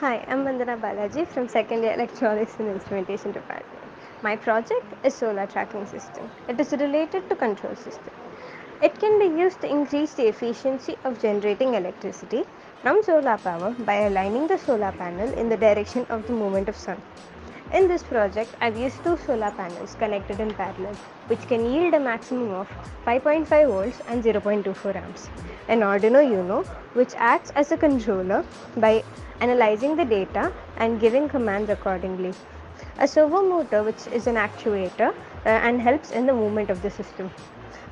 Hi, I'm Vandana Balaji from second year Electronics and Instrumentation Department. My project is solar tracking system. It is related to control system. It can be used to increase the efficiency of generating electricity from solar power by aligning the solar panel in the direction of the movement of sun. In this project, I've used two solar panels connected in parallel, which can yield a maximum of 5.5 volts and 0.24 amps. An Arduino Uno, which acts as a controller by analyzing the data and giving commands accordingly. A servo motor, which is an actuator and helps in the movement of the system.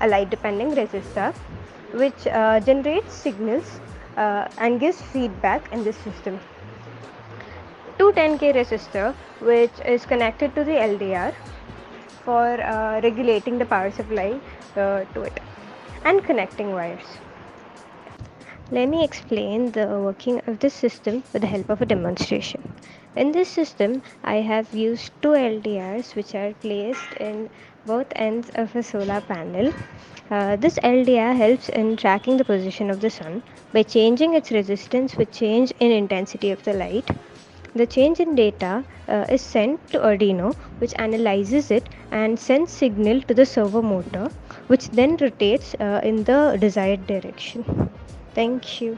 A light depending resistor, which generates signals and gives feedback in this system. Two 10K resistor, which is connected to the LDR for regulating the power supply to it, and connecting wires. Let me explain the working of this system with the help of a demonstration. In this system, I have used two LDRs which are placed in both ends of a solar panel. This LDR helps in tracking the position of the sun by changing its resistance with change in intensity of the light. The change in data is sent to Arduino, which analyzes it and sends signal to the servo motor, which then rotates in the desired direction. Thank you.